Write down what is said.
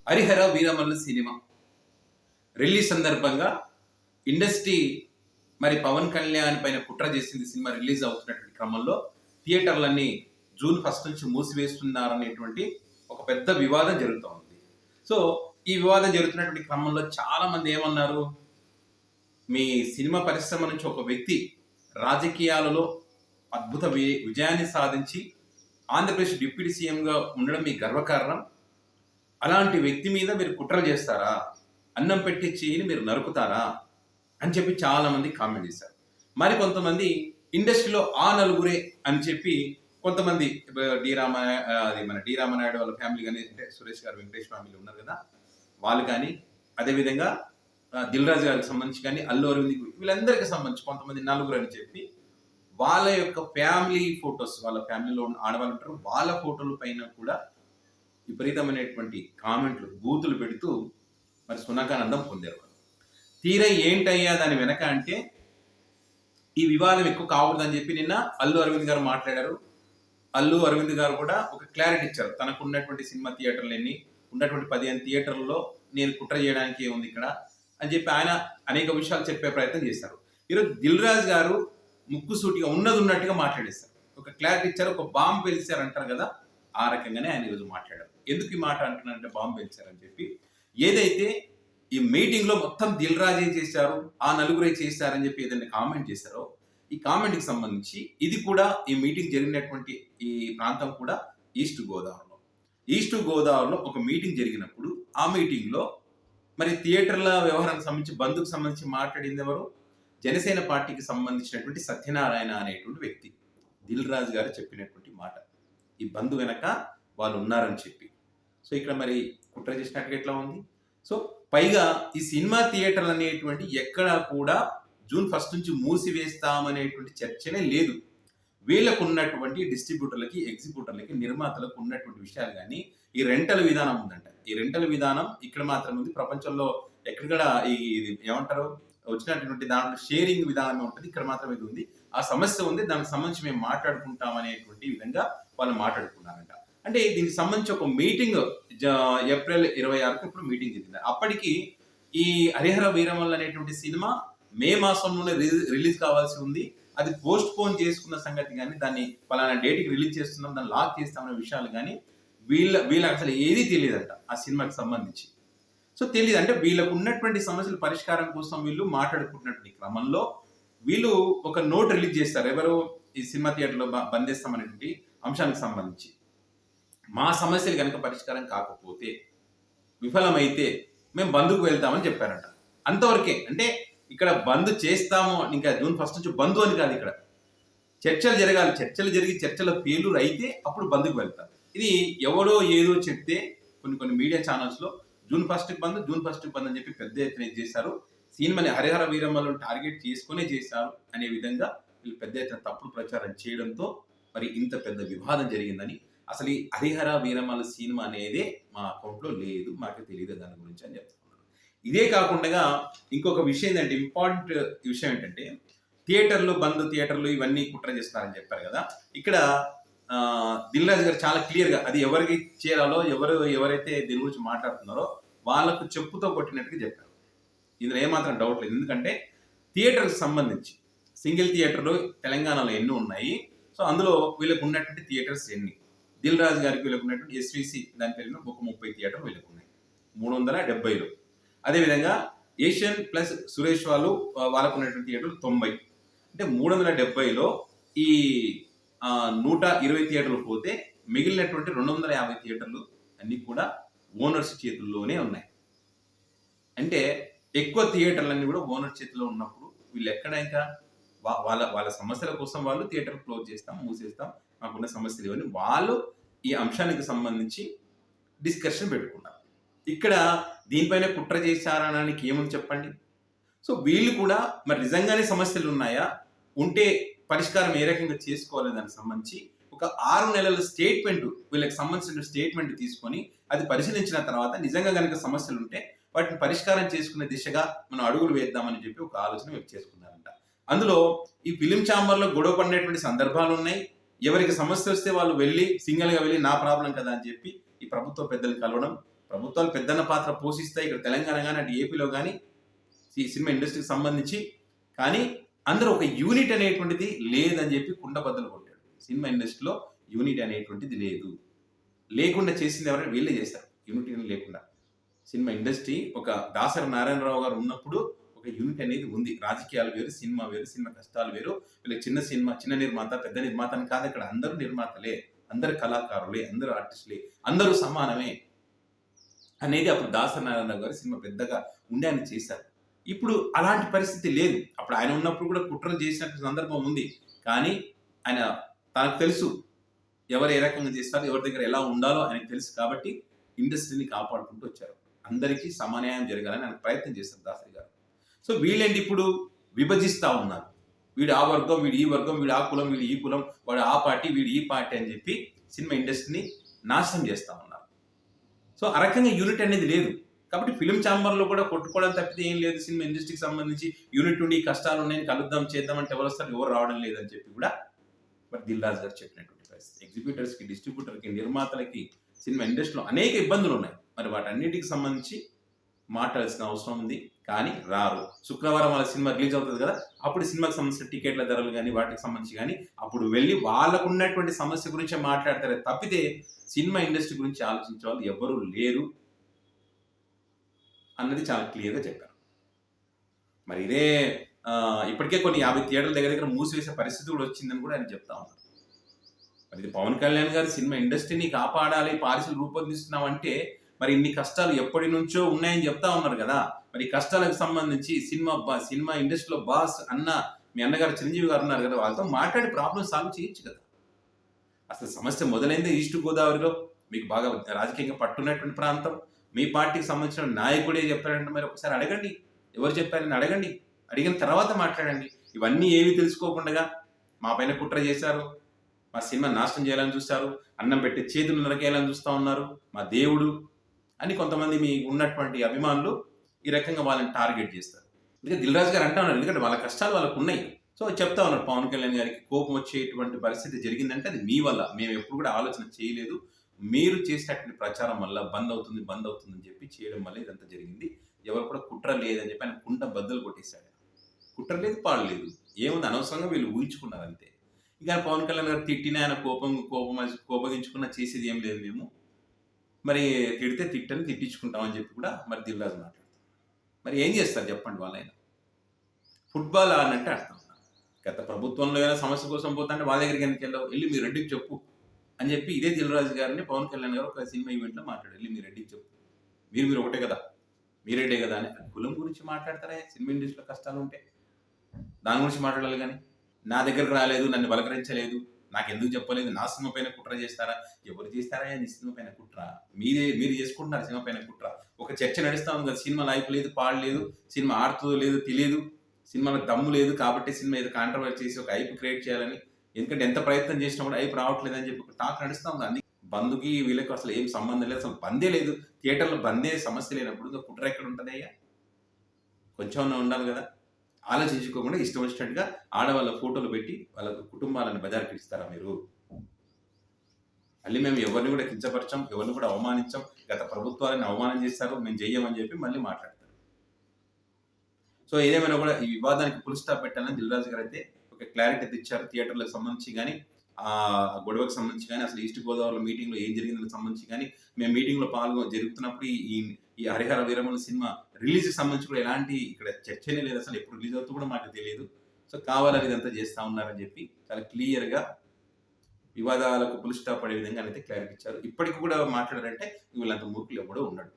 Harihara Veeramallu cinema release సందర్భంగా industry మరి పవన్ కళ్యాణ్ పైన కుట్ర చేసింది. సినిమా రిలీజ్ అవుతున్నటువంటి క్రమంలో థియేటర్లన్నీ జూన్ 1 నుంచి మూసివేస్తున్నారనేటువంటి ఒక పెద్ద వివాదం జరుగుతూ ఉంది. సో ఈ వివాదం జరుగుతున్నటువంటి క్రమంలో చాలా మంది ఏమన్నారు, మీ సినిమా పరిశ్రమ నుంచి ఒక వ్యక్తి రాజకీయాలలో అద్భుత విజయాన్ని సాధించి ఆంధ్రప్రదేశ్ డిప్యూటీ సీఎంగా ఉండడం మీ గర్వకారణం. అలాంటి వ్యక్తి మీద మీరు కుట్రలు చేస్తారా, అన్నం పెట్టి చేయని మీరు నరుకుతారా అని చెప్పి చాలా మంది కామెంట్ చేశారు. మరి కొంతమంది ఇండస్ట్రీలో ఆ నలుగురే అని చెప్పి కొంతమంది డి రామనాయుడు వాళ్ళ ఫ్యామిలీ కానీ, అంటే సురేష్ గారు వెంకటేష్ ఫ్యామిలీ ఉన్నారు కదా, వాళ్ళు కానీ, అదేవిధంగా దిల్ రాజు గారికి సంబంధించి కానీ, అల్లు అరవింద్, వీళ్ళందరికీ సంబంధించి కొంతమంది నలుగురు అని చెప్పి వాళ్ళ యొక్క ఫ్యామిలీ ఫొటోస్, వాళ్ళ ఫ్యామిలీలో ఉన్న ఆడవాళ్ళు ఉంటారు, వాళ్ళ ఫోటోల పైన కూడా విపరీతమైనటువంటి కామెంట్లు, బూతులు పెడుతూ మరి సునకానందం పొందారు. తీరా ఏంటయ్యా దాని వెనక అంటే, ఈ వివాదం ఎక్కువ కాకూడదని చెప్పి నిన్న అల్లు అరవింద్ గారు మాట్లాడారు. అల్లు అరవింద్ గారు కూడా ఒక క్లారిటీ ఇచ్చారు. తనకు ఉన్నటువంటి సినిమా థియేటర్లు ఎన్ని, ఉన్నటువంటి 15 థియేటర్లలో నేను కుట్ర చేయడానికి ఉంది ఇక్కడ అని చెప్పి ఆయన అనేక విషయాలు చెప్పే ప్రయత్నం చేశారు. ఈరోజు దిల్ రాజు గారు ముక్కుసూటిగా ఉన్నది ఉన్నట్టుగా మాట్లాడేశారు. ఒక క్లారిటీ ఇచ్చారు, ఒక బాంబు పేల్చారు అంటారు కదా, ఆ రకంగానే ఆయన ఈరోజు మాట్లాడారు. ఎందుకు ఈ మాట అంటున్నారంటే, బాంబు పేల్చారని చెప్పి ఏదైతే ఈ మీటింగ్ లో మొత్తం దిల్ రాజే చేశారు, ఆ నలుగురే చేశారని చెప్పి ఏదైనా కామెంట్ చేశారో, ఈ కామెంట్ కి సంబంధించి ఇది కూడా ఈ మీటింగ్ జరిగినటువంటి ఈ ప్రాంతం కూడా ఈస్ట్ గోదావరిలో ఒక మీటింగ్ జరిగినప్పుడు ఆ మీటింగ్ లో మరి థియేటర్ల వ్యవహారానికి సంబంధించి, బంధుకు సంబంధించి మాట్లాడింది ఎవరు, జనసేన పార్టీకి సంబంధించినటువంటి సత్యనారాయణ అనేటువంటి వ్యక్తి. దిల్ రాజు గారు చెప్పినటువంటి మాట, ఈ బంధు వెనక వాళ్ళు ఉన్నారని చెప్పి. సో ఇక్కడ మరి కుట్ర చేసినట్టుగా ఎట్లా ఉంది. సో పైగా ఈ సినిమా థియేటర్లు అనేటువంటి ఎక్కడా కూడా జూన్ 1 నుంచి మూసివేస్తామనేటువంటి చర్చనే లేదు. వీళ్ళకు ఉన్నటువంటి డిస్ట్రిబ్యూటర్లకి, ఎగ్జిబ్యూటర్లకి, నిర్మాతలకు ఉన్నటువంటి విషయాలు కానీ, ఈ రెంటల్ విధానం ఉందంట. ఈ రెంటల్ విధానం ఇక్కడ మాత్రం ఉంది, ప్రపంచంలో ఎక్కడ ఇది ఏమంటారు వచ్చినటువంటి దాంట్లో షేరింగ్ విధానం ఉంటుంది, ఇక్కడ మాత్రం ఇది ఉంది. ఆ సమస్య ఉంది, దానికి సంబంధించి మేము మాట్లాడుకుంటాం అనేటువంటి విధంగా వాళ్ళు మాట్లాడుకున్నారంట. అంటే దీనికి సంబంధించి ఒక మీటింగ్ ఏప్రిల్ 26కి ఇప్పుడు మీటింగ్ జరిగింది. అప్పటికి ఈ హరిహర వీరమల్లు అనేటువంటి సినిమా మే మాసంలోనే రిలీజ్ కావాల్సి ఉంది. అది పోస్ట్ పోన్ చేసుకున్న సంగతి కానీ, దాన్ని పలానా డేట్కి రిలీజ్ చేస్తున్నాం, దాన్ని లాక్ చేస్తామనే విషయాలు కానీ వీళ్ళకి అసలు ఏది తెలియదంట ఆ సినిమాకి సంబంధించి. సో తెలియదు అంటే వీళ్ళకు ఉన్నటువంటి సమస్యల పరిష్కారం కోసం వీళ్ళు మాట్లాడుకుంటున్నటువంటి క్రమంలో వీళ్ళు ఒక నోట్ రిలీజ్ చేస్తారు. ఎవరు, ఈ సినిమా థియేటర్లో బంధిస్తామనేటువంటి అంశానికి సంబంధించి, మా సమస్యలు కనుక పరిష్కారం కాకపోతే, విఫలమైతే మేము బంధుకు వెళ్తామని చెప్పారంట. అంతవరకే. అంటే ఇక్కడ బంద్ చేస్తాము, ఇంకా జూన్ 1 నుంచి బంధు అని కాదు, ఇక్కడ చర్చలు జరగాలి. చర్చలు జరిగి చర్చల ఫెయిల్యూర్ అయితే అప్పుడు బంధుకు వెళ్తారు. ఇది ఎవడో ఏదో చెప్తే కొన్ని మీడియా ఛానల్స్లో జూన్ 1కి బంద్ అని చెప్పి పెద్ద ఎత్తున చేశారు. సినిమాని హరిహర వీరమల్లును టార్గెట్ చేసుకునే చేశారు అనే విధంగా వీళ్ళు పెద్ద ఎత్తున తప్పుడు ప్రచారం చేయడంతో మరి ఇంత పెద్ద వివాదం జరిగిందని, అసలు ఈ హరిహర వీరమల్లు సినిమా అనేది మా అకౌంట్లో లేదు, మాకు తెలియదు దాని గురించి అని చెప్తున్నాను. ఇదే కాకుండా ఇంకొక విషయం ఏంటంటే, ఇంపార్టెంట్ విషయం ఏంటంటే, థియేటర్లు ఇవన్నీ కుట్ర చేస్తున్నారని చెప్పారు కదా. ఇక్కడ దిల్ రాజు గారు చాలా క్లియర్గా అది ఎవరికి చేరాలో, ఎవరైతే దీని గురించి మాట్లాడుతున్నారో వాళ్ళకు చెప్పుతో కొట్టినట్టుగా చెప్పారు. ఇందులో ఏమాత్రం డౌట్ లేదు. ఎందుకంటే థియేటర్కి సంబంధించి సింగిల్ థియేటర్లు తెలంగాణలో ఎన్ని ఉన్నాయి, సో అందులో వీళ్ళకు ఉన్నటువంటి థియేటర్స్ ఎన్ని, దిల్ రాజు గారికి వీళ్ళకు ఉన్నటువంటి ఎస్విసి దాని పేరున ఒక 30 థియేటర్లు వీళ్ళకు ఉన్నాయి 370లో. అదేవిధంగా ఏషియన్ ప్లస్ సురేష్ వాళ్ళకు ఉన్నటువంటి థియేటర్లు 90. అంటే 370లో ఈ 120 థియేటర్లు పోతే మిగిలినటువంటి 250 థియేటర్లు అన్ని కూడా ఓనర్స్ చేతుల్లోనే ఉన్నాయి. అంటే ఎక్కువ థియేటర్లన్నీ కూడా ఓనర్ చేతిలో ఉన్నప్పుడు వీళ్ళు ఎక్కడ ఇంకా వాళ్ళ సమస్యల కోసం వాళ్ళు థియేటర్ క్లోజ్ చేస్తాం, మూసేస్తాం, మాకున్న సమస్యలు ఇవన్నీ వాళ్ళు ఈ అంశానికి సంబంధించి డిస్కషన్ పెట్టుకున్నారు. ఇక్కడ దీనిపైన కుట్ర చేశారనడానికి ఏముంది చెప్పండి. సో వీళ్ళు కూడా మరి నిజంగానే సమస్యలు ఉన్నాయా, ఉంటే పరిష్కారం ఏ రకంగా చేసుకోవాలి దానికి సంబంధించి ఒక 6 నెలల స్టేట్మెంట్, వీళ్ళకి సంబంధించిన స్టేట్మెంట్ తీసుకొని అది పరిశీలించిన తర్వాత నిజంగా కనుక సమస్యలు ఉంటే వాటిని పరిష్కారం చేసుకునే దిశగా మనం అడుగులు వేద్దామని చెప్పి ఒక ఆలోచన వ్యక్తం చేసుకున్నారంట. అందులో ఈ ఫిలిం ఛాంబర్లో గొడవ పడినటువంటి సందర్భాలు ఉన్నాయి. ఎవరికి సమస్య వస్తే వాళ్ళు వెళ్ళి సింగిల్గా వెళ్ళి నా ప్రాబ్లం కదా అని చెప్పి ఈ ప్రభుత్వ పెద్దలు కలవడం, ప్రభుత్వాలు పెద్దన్న పాత్ర పోషిస్తాయి ఇక్కడ తెలంగాణ కానీ అటు ఏపీలో కానీ ఈ సినిమా ఇండస్ట్రీకి సంబంధించి. కానీ అందరూ ఒక యూనిట్ అనేటువంటిది లేదని చెప్పి కుండబద్దలు కొట్టాడు. సినిమా ఇండస్ట్రీలో యూనిట్ అనేటువంటిది లేదు. లేకుండా చేసింది ఎవరైనా వీళ్ళే చేశారు, యూనిట్ లేకుండా. సినిమా ఇండస్ట్రీ ఒక దాసరి నారాయణరావు గారు ఉన్నప్పుడు ఒక యూనిట్ అనేది ఉంది. రాజకీయాలు వేరు, సినిమా వేరు, సినిమా కష్టాలు వేరు. వీళ్ళకి చిన్న నిర్మాత, పెద్ద నిర్మాత అని కాదు. ఇక్కడ అందరూ నిర్మాతలే, అందరు కళాకారులే, అందరూ ఆర్టిస్టులే, అందరూ సమానమే అనేది అప్పుడు దాసరి నారాయణరావు గారు సినిమా పెద్దగా ఉండే అని చేశారు. ఇప్పుడు అలాంటి పరిస్థితి లేదు. అప్పుడు ఆయన ఉన్నప్పుడు కూడా కుట్రలు చేసినట్టు సందర్భం ఉంది. కానీ ఆయన తనకు తెలుసు ఎవరు ఏ రకంగా చేస్తారు, ఎవరి దగ్గర ఎలా ఉండాలో ఆయనకు తెలుసు. కాబట్టి ఇండస్ట్రీని కాపాడుకుంటూ వచ్చారు. అందరికీ సమాన్యాయం జరగాలని ఆయన ప్రయత్నం చేస్తారు దాసరి గారు. సో వీళ్ళేంటి ఇప్పుడు విభజిస్తూ ఉన్నారు. వీడు ఆ వర్గం, వీడు ఈ వర్గం, వీడు ఆ కులం, వీడు ఈ కులం, వాడు ఆ పార్టీ, వీడు ఈ పార్టీ అని చెప్పి సినిమా ఇండస్ట్రీని నాశనం చేస్తూ ఉన్నారు. సో ఆ రకంగా యూనిట్ అనేది లేదు. కాబట్టి ఫిలిం ఛాంబర్లో కూడా కొట్టుకోవడం తప్పితే ఏం లేదు. సినిమా ఇండస్ట్రీకి సంబంధించి యూనిట్ ఉండి కష్టాలు ఉన్నాయని కలుద్దాం చేద్దాం అంటే ఎవరు వస్తారు, ఎవరు రావడం లేదని చెప్పి కూడా మరి దిల్ రాజు గారు చెప్పినటువంటి పరిస్థితి. ఎగ్జిబ్యూటర్స్కి, డిస్ట్రిబ్యూటర్కి, నిర్మాతలకి సినిమా ఇండస్ట్రీలో అనేక ఇబ్బందులు ఉన్నాయి. మరి వాటన్నిటికి సంబంధించి మాట్లాడాల్సిన అవసరం ఉంది. కానీ రారు. శుక్రవారం వాళ్ళ సినిమా రిలీజ్ అవుతుంది కదా, అప్పుడు సినిమాకి సంబంధించిన టికెట్ల ధరలు కానీ వాటికి సంబంధించి కానీ అప్పుడు వెళ్ళి వాళ్ళకు ఉన్నటువంటి సమస్య గురించి మాట్లాడతారే తప్పితే సినిమా ఇండస్ట్రీ గురించి ఆలోచించే వాళ్ళు ఎవరు లేరు అన్నది చాలా క్లియర్గా చెప్పారు. మరి ఇదే ఇప్పటికే కొన్ని 50 థియేటర్ల దగ్గర మూసివేసే పరిస్థితి కూడా వచ్చిందని కూడా ఆయన చెప్తా ఉన్నారు. మరి ఇది పవన్ కళ్యాణ్ గారు సినిమా ఇండస్ట్రీని కాపాడాలి, పాలసీలు రూపొందిస్తున్నామంటే మరి ఇన్ని కష్టాలు ఎప్పటి నుంచో ఉన్నాయని చెప్తా ఉన్నారు కదా. మరి కష్టాలకు సంబంధించి సినిమా ఇండస్ట్రీలో బాస్ అన్న మీ అన్నగారు చిరంజీవి గారు ఉన్నారు కదా, వాళ్ళతో మాట్లాడి ప్రాబ్లం సాల్వ్ చేయొచ్చు కదా. అసలు సమస్య మొదలైందే ఈస్ట్ గోదావరిలో, మీకు బాగా రాజకీయంగా పట్టున్నటువంటి ప్రాంతం. మీ పార్టీకి సంబంధించిన నాయకుడే చెప్పారంటే మరి ఒకసారి అడగండి, ఎవరు చెప్పారని అడగండి. అడిగిన తర్వాత మాట్లాడండి. ఇవన్నీ ఏమి తెలుసుకోకుండా మా పైన కుట్ర చేశారు, మా సినిమా నాశనం చేయాలని చూస్తారు, అన్నం పెట్టి చేతులు నరకేయాలని చూస్తూ ఉన్నారు, మా దేవుడు అని కొంతమంది మీ ఉన్నటువంటి అభిమానులు ఈ రకంగా వాళ్ళని టార్గెట్ చేస్తారు. ఎందుకంటే దిల్ రాజు గారు అంటా ఉన్నారు, ఎందుకంటే వాళ్ళ కష్టాలు వాళ్ళకు ఉన్నాయి. సో చెప్తా ఉన్నారు పవన్ కళ్యాణ్ గారికి కోపం వచ్చేటువంటి పరిస్థితి జరిగిందంటే అది మీ వల్ల, మేము ఎప్పుడు కూడా ఆలోచన చేయలేదు, మీరు చేసేటువంటి ప్రచారం వల్ల బంద్ అవుతుంది అని చెప్పి చేయడం వల్ల ఇదంతా జరిగింది. ఎవరు కూడా కుట్ర లేదని చెప్పి ఆయన కుండ బద్దలు కొట్టేశాడు. కుట్ర లేదు, పాడు లేదు, ఏముంది, అనవసరంగా వీళ్ళు ఊహించుకున్నారు అంతే. ఇంకా పవన్ కళ్యాణ్ గారు తిట్టినా ఆయన కోపగించుకున్న చేసేది ఏం లేదు. మేము మరి తిడితే తిట్టించుకుంటామని చెప్పి కూడా మరి దిల్ రాజు మాట్లాడతారు. మరి ఏం చేస్తారు చెప్పండి వాళ్ళైనా? ఫుట్బాల్ ఆడినట్టే ఆడతాం. గత ప్రభుత్వంలో ఏదైనా సమస్య కోసం పోతుంటే వాళ్ళ దగ్గరికి ఎందుకు వెళ్ళావు, వెళ్ళి మీ రెడ్డికి చెప్పు అని చెప్పి ఇదే దిల్ రాజు గారిని పవన్ కళ్యాణ్ గారు ఒక సినిమా ఈవెంట్లో మాట్లాడారు. వెళ్ళి మీ రెడ్డికి చెప్పు, మీరు ఒకటే కదా, మీరెడ్డే కదా అని. కులం గురించి మాట్లాడతారా? సినిమా ఇండస్ట్రీలో కష్టాలు ఉంటే దాని గురించి మాట్లాడాలి. కానీ నా దగ్గరకు రాలేదు, నన్ను బలకరించలేదు, నాకు ఎందుకు చెప్పలేదు, నా సినిమా పైన కుట్ర చేస్తారా? ఎవరు చేస్తారా నీ సినిమా పైన కుట్ర? మీరు చేసుకుంటున్నారు సినిమా పైన కుట్ర. ఒక చర్చ నడుస్తా ఉంది కదా, సినిమా లైఫ్ లేదు, పాడలేదు, సినిమా ఆడుతుందో లేదో తెలియదు, సినిమాలో దమ్ము లేదు కాబట్టి సినిమా ఏదో కాంట్రవర్సీ చేసి ఒక ఐప్ క్రియేట్ చేయాలని, ఎందుకంటే ఎంత ప్రయత్నం చేసినా కూడా ఐప్ రావట్లేదు అని చెప్పి ఒక టాక్ నడుస్తూ ఉంది. అన్ని బంధుకి వీళ్ళకి అసలు ఏం సంబంధం లేదు, అసలు బందే లేదు, థియేటర్లో బందే సమస్య లేనప్పుడు ఇంకా కుట్ర ఎక్కడ ఉంటుంది అయ్యా? కొంచెం ఉండాలి కదా. ఆలోచించుకోకుండా ఇష్టం వచ్చినట్టుగా ఆడవాళ్ళ ఫోటోలు పెట్టి వాళ్ళ కుటుంబాలను బజార్కి ఇస్తారా మీరు? మళ్ళీ మేము ఎవరిని కూడా కించపరచం, ఎవరిని కూడా అవమానించాం, గత ప్రభుత్వాలను అవమానం చేస్తారు, మేము చెయ్యమని చెప్పి మళ్ళీ మాట్లాడతారు. సో ఏదేమైనా కూడా ఈ వివాదానికి ఫుల్ స్టాప్ పెట్టాలని దిల్ రాజు గారు అయితే ఒక క్లారిటీ తెచ్చారు. థియేటర్లకు సంబంధించి కానీ ఆ గొడవకు సంబంధించి కానీ అసలు ఈస్ట్ గోదావరిలో మీటింగ్లో ఏం జరిగిందని సంబంధించి కానీ మేము మీటింగ్లో జరుగుతున్నప్పుడు ఈ హరిహర వీరమల సినిమా రిలీజ్కి సంబంధించి కూడా ఎలాంటి ఇక్కడ చర్చనే లేదు, అసలు ఎప్పుడు రిలీజ్ అవుతూ కూడా మాకు తెలియదు. సో కావాలని ఇదంతా చేస్తూ ఉన్నారని చెప్పి చాలా క్లియర్గా వివాదాలకు ఫుల్ స్టాప్ పడే విధంగా అయితే క్లారిటీ ఇచ్చారు. ఇప్పటికి కూడా మాట్లాడారంటే వీళ్ళంత మూర్ఖులు ఎవడో ఉన్నాడు.